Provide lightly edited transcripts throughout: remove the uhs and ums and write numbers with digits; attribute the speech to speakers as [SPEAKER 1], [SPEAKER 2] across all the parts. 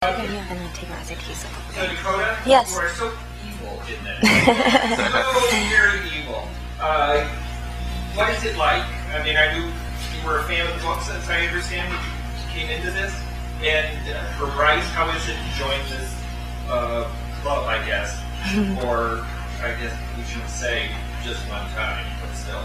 [SPEAKER 1] Okay, yeah, and then take my SATs.
[SPEAKER 2] So Dakota,
[SPEAKER 1] yes.
[SPEAKER 2] you are so evil in this. So very evil. What is it like? I mean, I knew you were a fan of the books, as I understand, when you came into this. And for Bryce, how is it to join this club, I guess? Or, I guess we shouldn't say just one time, but still.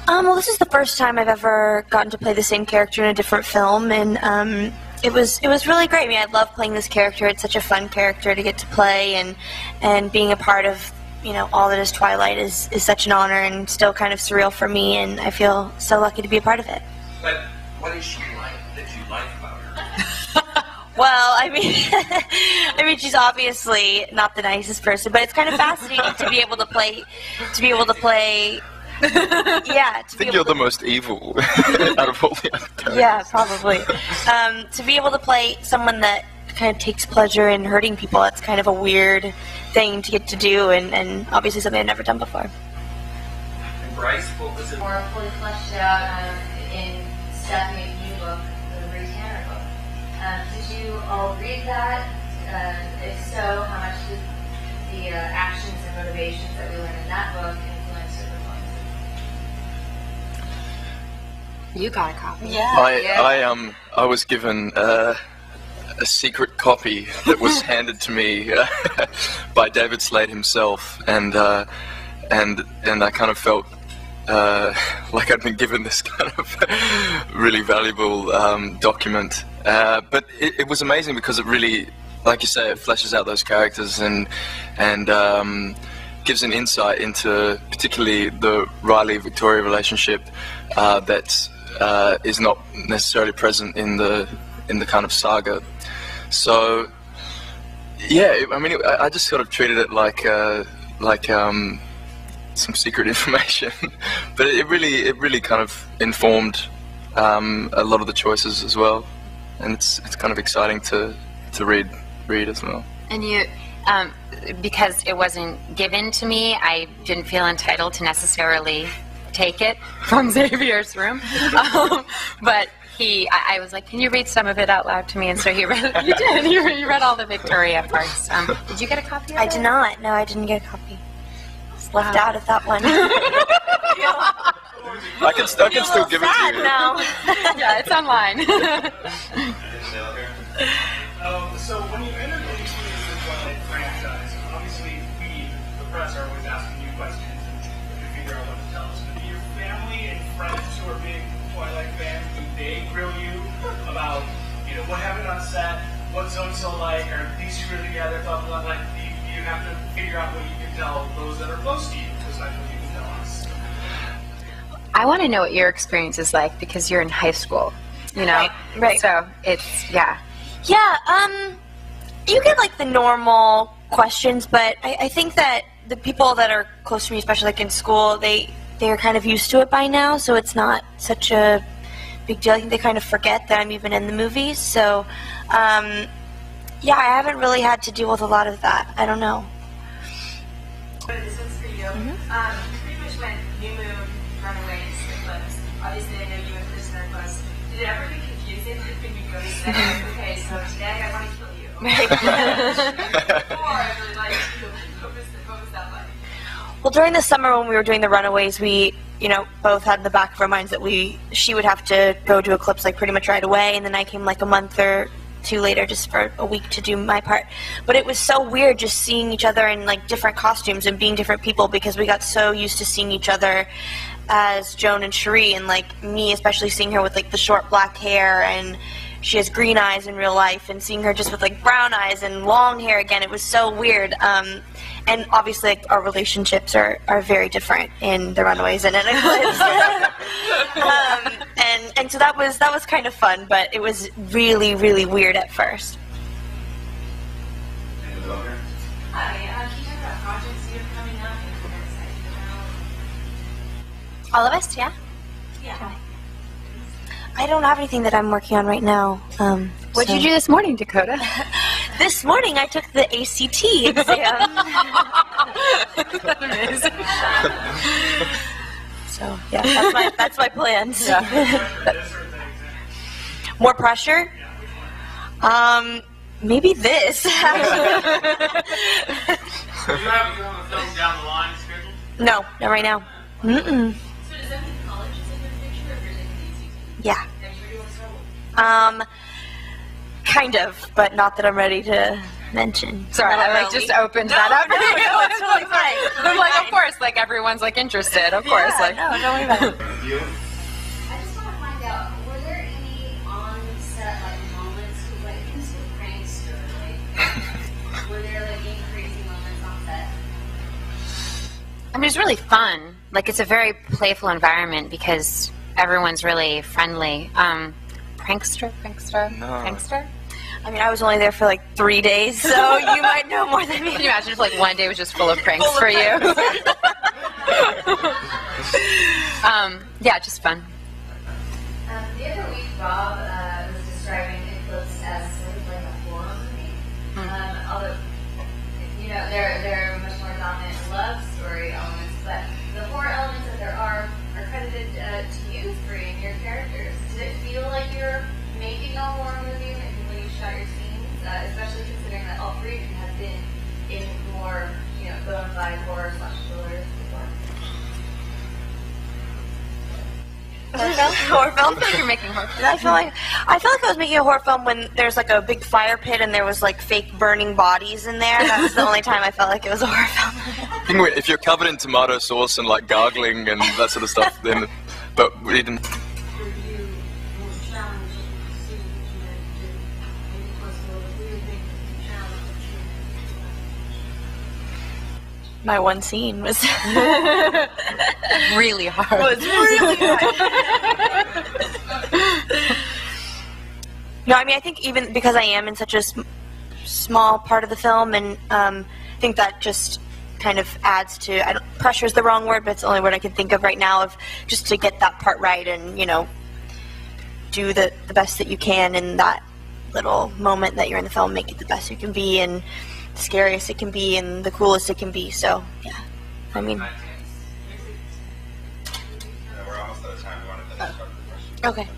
[SPEAKER 1] Well, this is the first time I've ever gotten to play the same character in a different film, and it was really great. I mean, I love playing this character. It's such a fun character to get to play, and being a part of, you know, all that is Twilight is such an honor and still kind of surreal for me, and I feel so lucky to be a part of it.
[SPEAKER 2] But what is she like that you like about her?
[SPEAKER 1] Well, I mean, she's obviously not the nicest person, but it's kind of fascinating to be able to play. Yeah,
[SPEAKER 3] I think you're the most evil out of all the other characters.
[SPEAKER 1] Yeah, probably. To be able to play someone that kind of takes pleasure in hurting people, that's kind of a weird thing to get to do, and obviously something I've never done before.
[SPEAKER 2] And Bryce, what was it?
[SPEAKER 4] More fully fleshed out in Stephanie's new book, the Bruce Tanner book. Did you all read that? If so, how much did the actions and motivations that we learned in that book influence your performances?
[SPEAKER 5] You got a copy.
[SPEAKER 1] Yeah.
[SPEAKER 3] I was given a secret copy that was handed to me by David Slade himself, and I kind of felt like I'd been given this kind of really valuable document. But it was amazing because it really, like you say, it fleshes out those characters and gives an insight into particularly the Riley-Victoria relationship that is not necessarily present in the kind of saga. So yeah, I mean, I just sort of treated it like some secret information, but it really kind of informed a lot of the choices as well, and it's kind of exciting to read as well.
[SPEAKER 5] And you, because it wasn't given to me, I didn't feel entitled to necessarily take it from Xavier's room, but I was like, can you read some of it out loud to me? And so he read. You did. You read all the Victoria parts. Did you get a copy of it?
[SPEAKER 1] I did not. No, I didn't get a copy. Just left out of that one.
[SPEAKER 3] I can still give it to you.
[SPEAKER 1] No.
[SPEAKER 5] Yeah, it's online.
[SPEAKER 6] So when you entered into the Twilight franchise, obviously we, the press, are always asking you questions and you figure out what to tell us. But do your family and friends who are big Twilight fans, do they grill you about, you know, what happened on set, what so-and-so like, or these two are together, blah, blah, blah, like, you have to figure out what you can tell those that are close to you, besides what you can tell us?
[SPEAKER 5] I want to know what your experience is like because you're in high school, you know?
[SPEAKER 1] Right.
[SPEAKER 5] So it's, yeah.
[SPEAKER 1] Yeah, you get like the normal questions, but I think that the people that are close to me, especially like in school, they're kind of used to it by now, so it's not such a big deal. I think they kind of forget that I'm even in the movies, so yeah, I haven't really had to deal with a lot of that. I don't know.
[SPEAKER 4] This one's for you. You pretty much went New Moon, Runaways, Eclipse. Obviously, I know you and Kristen are close. Did it ever get confusing when you go to set? Okay, so today I want to kill you. Or I really like you. What was that like?
[SPEAKER 1] Well, during the summer when we were doing the Runaways, we, you know, both had in the back of our minds that she would have to go to Eclipse like pretty much right away, and then I came like a month or two later just for a week to do my part. But it was so weird just seeing each other in like different costumes and being different people because we got so used to seeing each other as Joan and Cherie, and like me especially seeing her with like the short black hair, and she has green eyes in real life, and seeing her just with like brown eyes and long hair again, it was so weird. And obviously like, our relationships are very different in the Runaways and in Eclipse. And so that was kind of fun, but it was really, really weird at first.
[SPEAKER 4] Hi, can you talk about projects you have coming up and you're excited about?
[SPEAKER 1] All of us, yeah?
[SPEAKER 4] Yeah.
[SPEAKER 1] I don't have anything that I'm working on right now.
[SPEAKER 5] What did you do this morning, Dakota?
[SPEAKER 1] This morning I took the ACT exam.
[SPEAKER 5] Amazing.
[SPEAKER 1] So yeah, that's my plans.
[SPEAKER 5] Yeah.
[SPEAKER 1] More pressure? Maybe this.
[SPEAKER 6] Do you have a film down the line scheduled?
[SPEAKER 1] No, not right now. Mm-mm.
[SPEAKER 4] So does that mean college is in your picture, or is it easy?
[SPEAKER 1] Yeah.
[SPEAKER 4] Have you doing so?
[SPEAKER 1] Kind of, but not that I'm ready to mention.
[SPEAKER 5] Sorry,
[SPEAKER 1] Not
[SPEAKER 5] I like
[SPEAKER 1] really.
[SPEAKER 5] just opened that up.
[SPEAKER 1] No, it's totally fine.
[SPEAKER 5] I'm like, of course, like everyone's like interested. Of course, like.
[SPEAKER 1] No, don't worry about it.
[SPEAKER 7] I just want to find out, were there any on-set like moments, because like this was prankster, like, were there like any crazy moments on set?
[SPEAKER 5] I mean, it's really fun. Like, it's a very playful environment because everyone's really friendly. Prankster?
[SPEAKER 3] No.
[SPEAKER 5] Prankster?
[SPEAKER 1] I mean, I was only there for like 3 days, so you might know more than me.
[SPEAKER 5] Can you imagine if like one day was just full of pranks for you? Yeah, just fun.
[SPEAKER 7] The other week, Bob was describing Eclipse as sort of like a horror movie. Although, you know, they're much more dominant love story elements, but the horror elements that there are credited to you three and your characters. Did it feel like you're making a horror movie when you shot your scenes, especially considering that all three of you have been in more, you know, bona fide horror / thrillers before?
[SPEAKER 1] Horror film?
[SPEAKER 5] I feel like you're making horror.
[SPEAKER 1] I feel like I was making a horror film when there's like a big fire pit and there was like fake burning bodies in there. That was the only time I felt like it was a horror film.
[SPEAKER 3] If you're covered in tomato sauce and like gargling and that sort of stuff, then. But we didn't.
[SPEAKER 7] For you, most challenging scene that you had to do, and of course, what was really big challenge that you had to do?
[SPEAKER 1] My one scene was
[SPEAKER 5] Really hard.
[SPEAKER 1] really hard. No, I mean, I think even because I am in such a small part of the film, and I think that just kind of adds to, pressure is the wrong word, but it's the only word I can think of right now, of just to get that part right and, you know, do the best that you can in that little moment that you're in the film, make it the best you can be, and the scariest it can be, and the coolest it can be, so, yeah. I mean...
[SPEAKER 2] We're almost out of time. We want to finish up the question.
[SPEAKER 1] Okay.